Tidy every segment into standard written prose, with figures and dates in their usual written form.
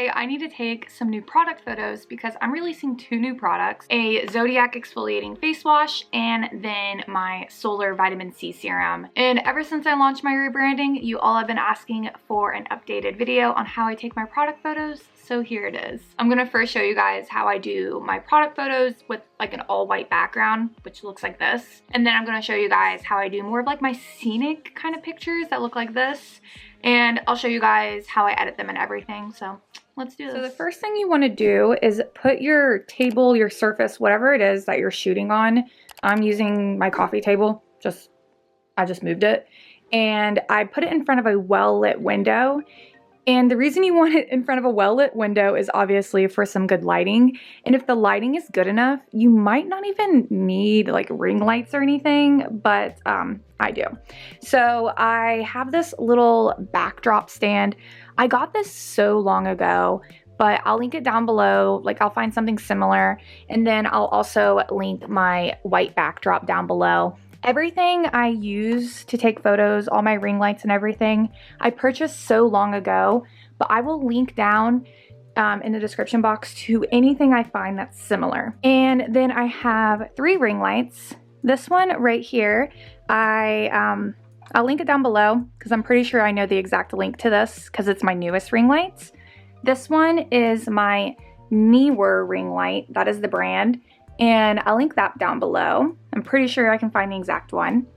today I need to take some new product photos because I'm releasing 2 new products, a Zodiac exfoliating face wash and then my solar vitamin C serum. And ever since I launched my rebranding, you all have been asking for an updated video on how I take my product photos. So here it is. I'm gonna first show you guys how I do my product photos with like an all white background, which looks like this. And then I'm gonna show you guys how I do more of like my scenic kind of pictures that look like this. And I'll show you guys how I edit them and everything. So let's do this. So the first thing you want to do is put your table, your surface, whatever it is that you're shooting on. I'm using my coffee table. I just moved it. And I put it in front of a well-lit window. And the reason you want it in front of a well-lit window is obviously for some good lighting. And if the lighting is good enough, you might not even need like ring lights or anything, but I do. So I have this little backdrop stand. I got this so long ago, but I'll link it down below. Like I'll find something similar. And then I'll also link my white backdrop down below. Everything I use to take photos, all my ring lights and everything, I purchased so long ago, but I will link down in the description box to anything I find that's similar. And then I have 3 ring lights. This one right here, I'll link it down below because I'm pretty sure I know the exact link to this because it's my newest ring lights. This one is my Newer ring light, that is the brand. And I'll link that down below. I'm pretty sure I can find the exact one.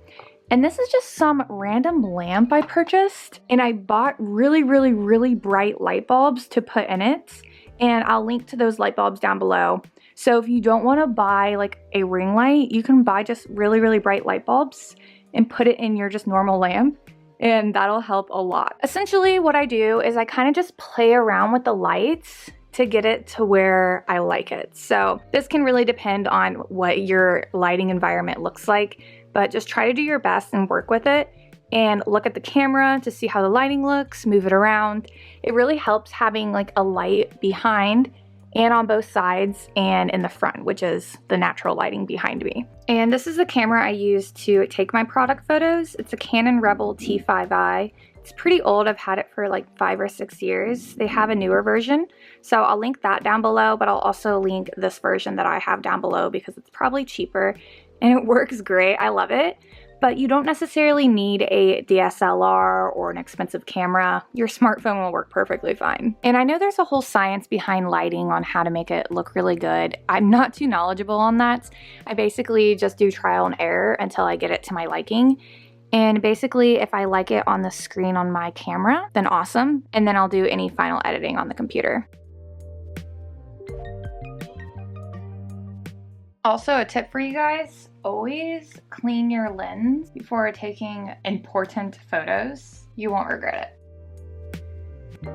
And this is just some random lamp I purchased. And I bought really bright light bulbs to put in it. And I'll link to those light bulbs down below. So if you don't want to buy like a ring light, you can buy just really bright light bulbs and put it in your just normal lamp. And that'll help a lot. Essentially what I do is I kind of just play around with the lights to get it to where I like it. So this can really depend on what your lighting environment looks like, but just try to do your best and work with it and look at the camera to see how the lighting looks, move it around. It really helps having like a light behind and on both sides and in the front, which is the natural lighting behind me. And this is the camera I use to take my product photos. It's a Canon Rebel T5i. It's pretty old. I've had it for like 5 or 6 years. They have a newer version. So I'll link that down below, but I'll also link this version that I have down below because it's probably cheaper and it works great. I love it. But you don't necessarily need a DSLR or an expensive camera. Your smartphone will work perfectly fine. And I know there's a whole science behind lighting on how to make it look really good. I'm not too knowledgeable on that. I basically just do trial and error until I get it to my liking. And basically, if I like it on the screen on my camera, then awesome. And then I'll do any final editing on the computer. Also, a tip for you guys, always clean your lens before taking important photos. You won't regret it.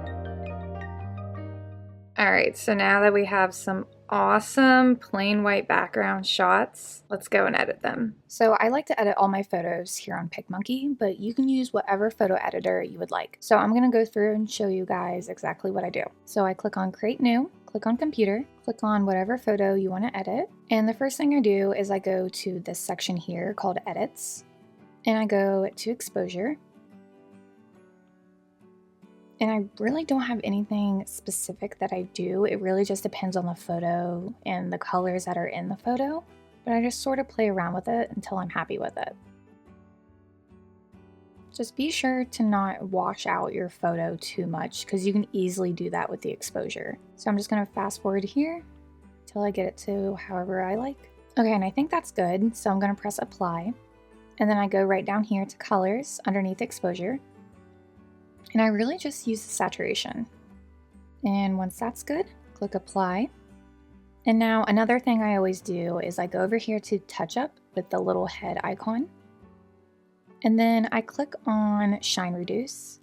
All right, so now that we have some awesome plain white background shots, let's go and edit them. So I like to edit all my photos here on Picmonkey, but you can use whatever photo editor you would like. So I'm gonna go through and show you guys exactly what I do. So I click on Create New, click on Computer, click on whatever photo you wanna edit. And the first thing I do is I go to this section here called Edits, and I go to Exposure. And I really don't have anything specific that I do. It really just depends on the photo and the colors that are in the photo. But I just sort of play around with it until I'm happy with it. Just be sure to not wash out your photo too much because you can easily do that with the exposure. So I'm just going to fast forward here till I get it to however I like. Okay, and I think that's good. So I'm going to press Apply. And then I go right down here to Colors underneath Exposure. And I really just use the saturation. And once that's good, click Apply. And now another thing I always do is I go over here to Touch Up with the little head icon. And then I click on Shine Reduce.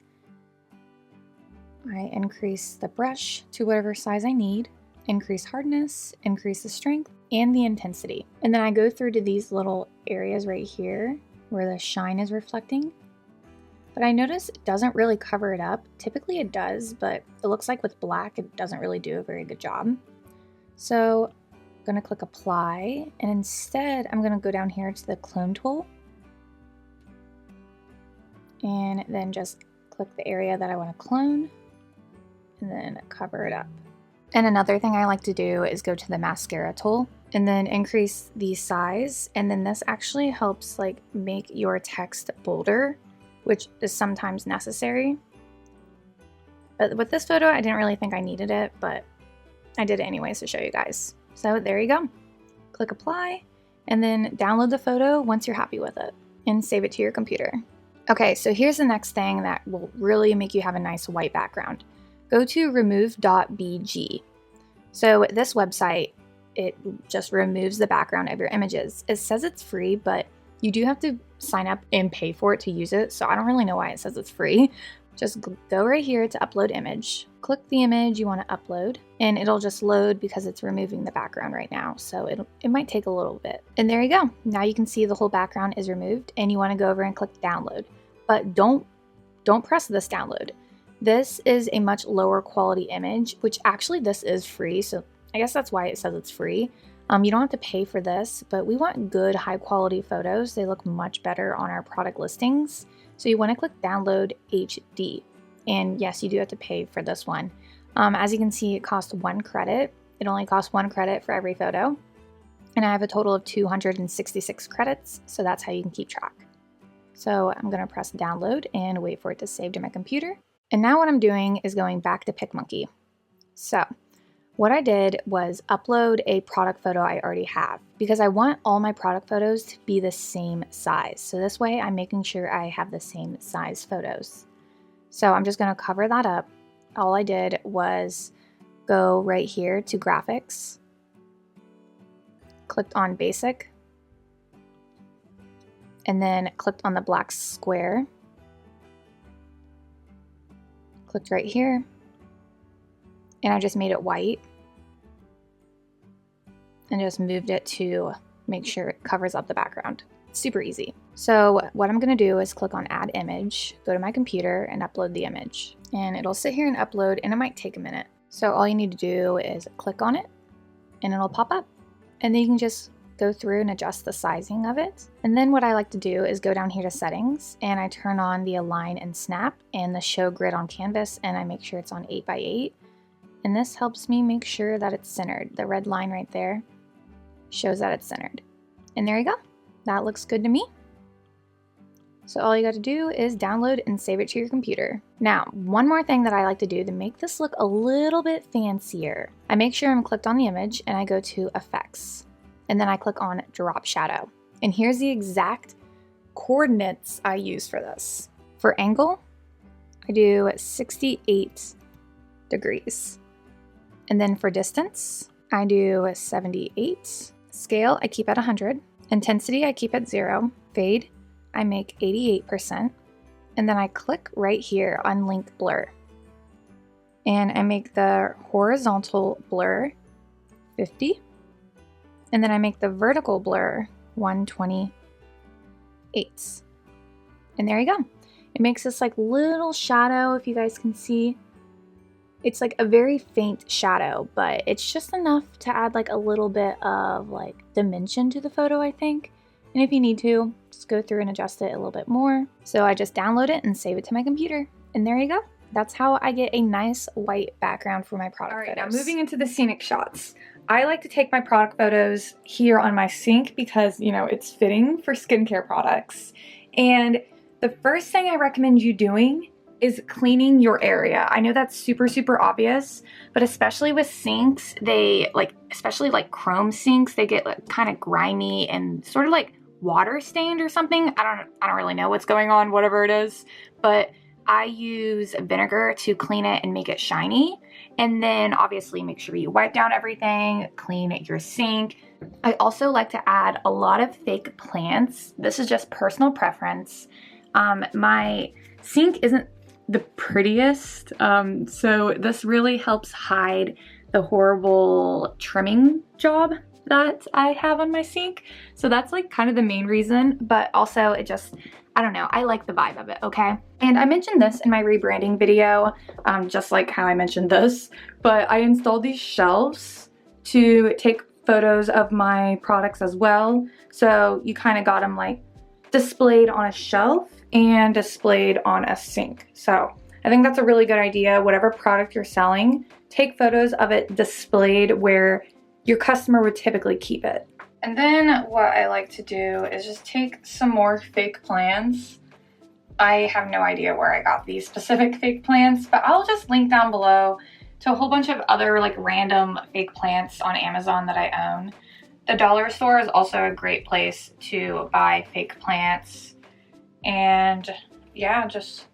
I increase the brush to whatever size I need, increase hardness, increase the strength, and the intensity. And then I go through to these little areas right here where the shine is reflecting. But I notice it doesn't really cover it up. Typically it does, but it looks like with black, it doesn't really do a very good job. So I'm gonna click Apply, and instead I'm gonna go down here to the Clone tool, and then just click the area that I wanna clone, and then cover it up. And another thing I like to do is go to the mascara tool and then increase the size, and then this actually helps like make your text bolder, which is sometimes necessary. But with this photo, I didn't really think I needed it, but I did it anyways to show you guys. So there you go. Click apply, and then download the photo once you're happy with it, and save it to your computer. Okay, so here's the next thing that will really make you have a nice white background. Go to remove.bg. So this website, it just removes the background of your images. It says it's free, but you do have to sign up and pay for it to use it, so I don't really know why it says it's free. Just go right here to upload image. Click the image you want to upload, and it'll just load because it's removing the background right now, so it might take a little bit. And there you go. Now you can see the whole background is removed, and you want to go over and click download. But don't press this download. This is a much lower quality image, which actually this is free, so I guess that's why it says it's free. You don't have to pay for this, but we want good high quality photos. They look much better on our product listings. So you want to click download HD. And yes, you do have to pay for this one. As you can see, it costs 1 credit. It only costs 1 credit for every photo. And I have a total of 266 credits, so that's how you can keep track. So I'm going to press download and wait for it to save to my computer. And now what I'm doing is going back to Picmonkey. So what I did was upload a product photo I already have, because I want all my product photos to be the same size. So this way I'm making sure I have the same size photos. So I'm just going to cover that up. All I did was go right here to graphics, clicked on basic, and then clicked on the black square, clicked right here, and I just made it white and just moved it to make sure it covers up the background. Super easy. So what I'm going to do is click on add image, go to my computer and upload the image, and it'll sit here and upload, and it might take a minute. So all you need to do is click on it and it'll pop up, and then you can just go through and adjust the sizing of it. And then what I like to do is go down here to settings, and I turn on the align and snap and the show grid on canvas, and I make sure it's on 8x8. And this helps me make sure that it's centered. The red line right there shows that it's centered. And there you go. That looks good to me. So all you got to do is download and save it to your computer. Now, one more thing that I like to do to make this look a little bit fancier. I make sure I'm clicked on the image and I go to effects, and then I click on drop shadow. And here's the exact coordinates I use for this. For angle, I do 68 degrees. And then for distance, I do 78. Scale, I keep at 100. Intensity, I keep at 0. Fade, I make 88%. And then I click right here on link blur. And I make the horizontal blur 50. And then I make the vertical blur 128. And there you go. It makes this like little shadow, if you guys can see. It's like a very faint shadow, but it's just enough to add like a little bit of like dimension to the photo, I think. And if you need to, just go through and adjust it a little bit more. So I just download it and save it to my computer. And there you go. That's how I get a nice white background for my product photos. Now moving into the scenic shots. I like to take my product photos here on my sink because, you know, it's fitting for skincare products. And the first thing I recommend you doing is cleaning your area. I know that's super, super obvious, but especially with sinks, they especially like chrome sinks, they get like kind of grimy and sort of like water stained or something. I don't really know what's going on, whatever it is, but I use vinegar to clean it and make it shiny. And then obviously make sure you wipe down everything, clean your sink. I also like to add a lot of fake plants. This is just personal preference. My sink isn't the prettiest, so this really helps hide the horrible trimming job that I have on my sink. So that's like kind of the main reason, but also it just, I don't know, I like the vibe of it, okay? And I mentioned this in my rebranding video, just like how I mentioned this, but I installed these shelves to take photos of my products as well. So you kind of got them like displayed on a shelf and displayed on a sink. So I think that's a really good idea. Whatever product you're selling, take photos of it displayed where your customer would typically keep it. And then what I like to do is just take some more fake plants. I have no idea where I got these specific fake plants, but I'll just link down below to a whole bunch of other like random fake plants on Amazon that I own. The dollar store is also a great place to buy fake plants. And yeah, just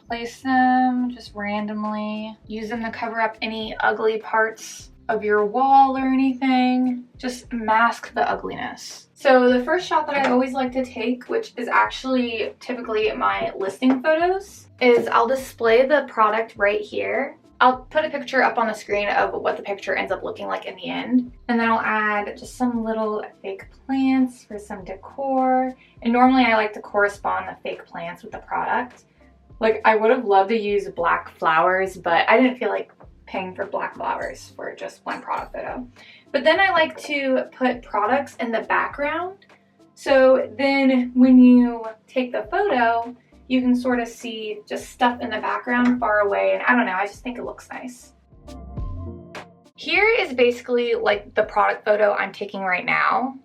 place them just randomly. Use them to cover up any ugly parts of your wall or anything. Just mask the ugliness. So the first shot that I always like to take, which is actually typically my listing photos, is I'll display the product right here. I'll put a picture up on the screen of what the picture ends up looking like in the end. And then I'll add just some little fake plants for some decor. And normally I like to correspond the fake plants with the product. Like, I would have loved to use black flowers, but I didn't feel like paying for black flowers for just one product photo. But then I like to put products in the background. So then when you take the photo, you can sort of see just stuff in the background far away. And I don't know, I just think it looks nice. Here is basically like the product photo I'm taking right now,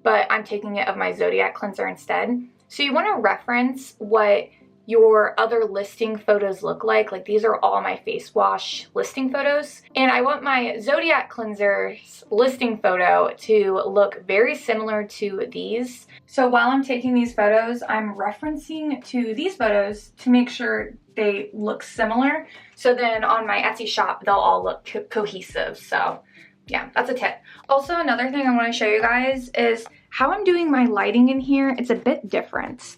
but I'm taking it of my Zodiac cleanser instead. So you want to reference what your other listing photos look like. Like, these are all my face wash listing photos. And I want my Zodiac cleanser's listing photo to look very similar to these. So while I'm taking these photos, I'm referencing to these photos to make sure they look similar. So then on my Etsy shop, they'll all look cohesive. So yeah, that's a tip. Also, another thing I want to show you guys is how I'm doing my lighting in here. It's a bit different.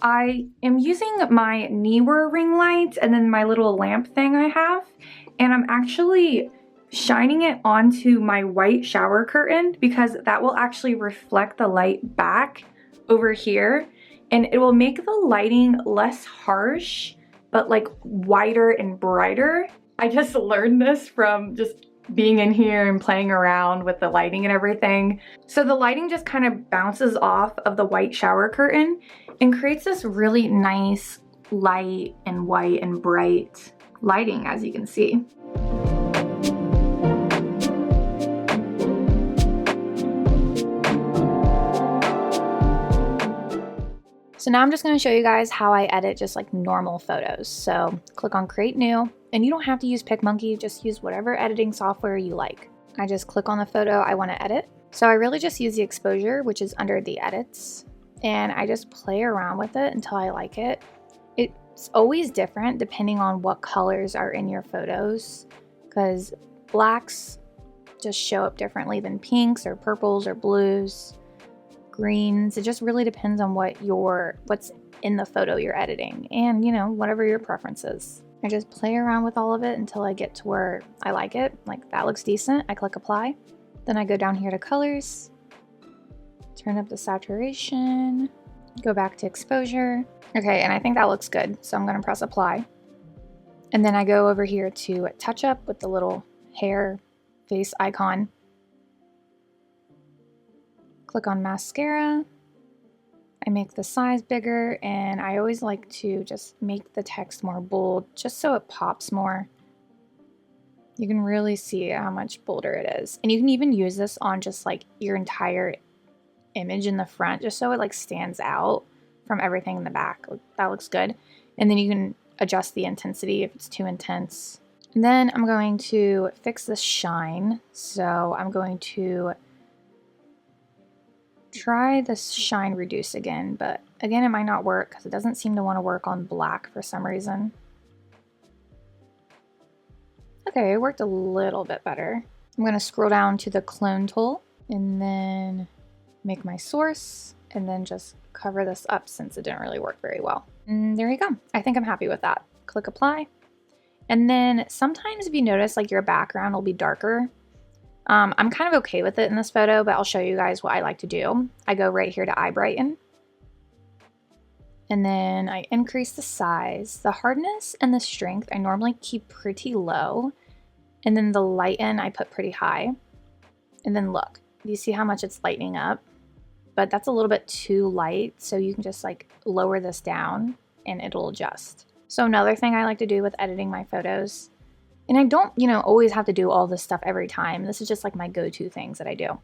I am using my Neewer ring light and then my little lamp thing I have, and I'm actually shining it onto my white shower curtain because that will actually reflect the light back over here, and it will make the lighting less harsh but like whiter and brighter. I just learned this from just being in here and playing around with the lighting and everything. So the lighting just kind of bounces off of the white shower curtain and creates this really nice light and white and bright lighting, as you can see. So now I'm just going to show you guys how I edit just like normal photos. So click on create new, and you don't have to use Picmonkey, just use whatever editing software you like. I just click on the photo I want to edit. So I really just use the exposure, which is under the edits, and I just play around with it until I like it. It's always different depending on what colors are in your photos, because blacks just show up differently than pinks or purples or blues, greens. It just really depends on what's in the photo you're editing, and whatever your preference is. I just play around with all of it until I get to where I like it. Like, that looks decent. I click apply. Then I go down here to colors, turn up the saturation, go back to exposure. Okay, and I think that looks good, so I'm gonna press apply. And then I go over here to touch up with the little hair face icon. Click on mascara. I make the size bigger, and I always like to just make the text more bold just so it pops more. You can really see how much bolder it is. And you can even use this on just like your entire image in the front, just so it like stands out from everything in the back. That looks good. And then you can adjust the intensity if it's too intense. And then I'm going to fix the shine. So I'm going to try this shine reduce again, but again, it might not work because it doesn't seem to want to work on black for some reason. Okay, it worked a little bit better. I'm going to scroll down to the clone tool and then make my source and then just cover this up since it didn't really work very well. And there you go. I think I'm happy with that. Click apply. And then sometimes if you notice like your background will be darker, I'm kind of okay with it in this photo, but I'll show you guys what I like to do. I go right here to eye brighten. And then I increase the size. The hardness and the strength I normally keep pretty low. And then the lighten I put pretty high. And then look, you see how much it's lightening up? But that's a little bit too light, so you can just like lower this down and it'll adjust. So another thing I like to do with editing my photos, and I don't, always have to do all this stuff every time. This is just like my go-to things that I do.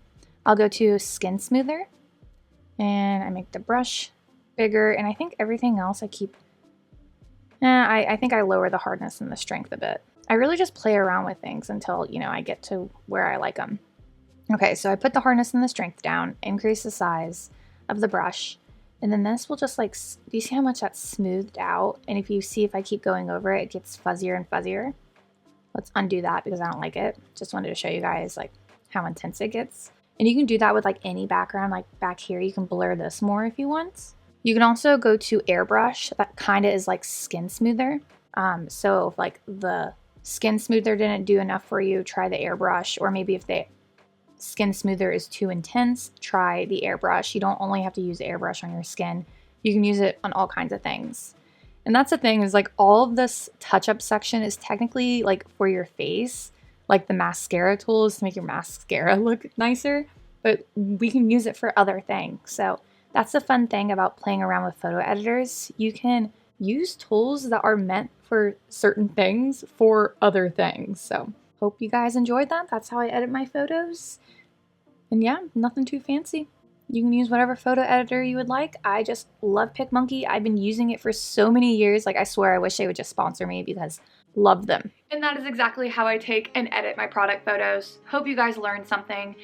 I'll go to Skin Smoother, and I make the brush bigger, and I think everything else I keep, I think I lower the hardness and the strength a bit. I really just play around with things until, I get to where I like them. Okay, so I put the hardness and the strength down, increase the size of the brush, and then this will just like, do you see how much that's smoothed out? And if you see, if I keep going over it, it gets fuzzier and fuzzier. Let's undo that because I don't like it. Just wanted to show you guys like how intense it gets. And you can do that with like any background, like back here, you can blur this more if you want. You can also go to airbrush. That kind of is like Skin Smoother. So if like the Skin Smoother didn't do enough for you, try the airbrush, or maybe if the Skin Smoother is too intense, try the airbrush. You don't only have to use the airbrush on your skin. You can use it on all kinds of things. And that's the thing, is like all of this touch-up section is technically like for your face, like the mascara tools to make your mascara look nicer, but we can use it for other things. So that's the fun thing about playing around with photo editors. You can use tools that are meant for certain things for other things. So hope you guys enjoyed that. That's how I edit my photos. And yeah, nothing too fancy. You can use whatever photo editor you would like. I just love Picmonkey. I've been using it for so many years. Like, I swear I wish they would just sponsor me because love them. And that is exactly how I take and edit my product photos. Hope you guys learned something.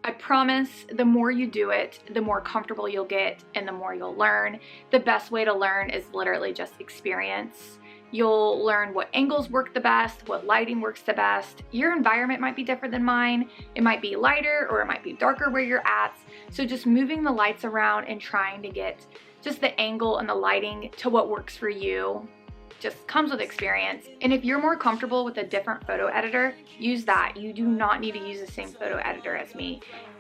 I promise the more you do it, the more comfortable you'll get and the more you'll learn. The best way to learn is literally just experience. You'll learn what angles work the best, what lighting works the best. Your environment might be different than mine. It might be lighter or it might be darker where you're at. So just moving the lights around and trying to get just the angle and the lighting to what works for you just comes with experience. And if you're more comfortable with a different photo editor, use that. You do not need to use the same photo editor as me.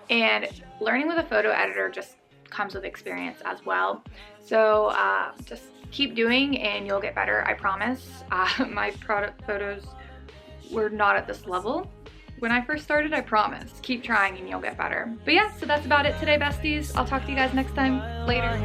And learning with a photo editor just comes with experience as well. So just keep doing and you'll get better, I promise. My product photos were not at this level when I first started, I promise. Keep trying and you'll get better. But yeah, so that's about it today, besties. I'll talk to you guys next time. Later.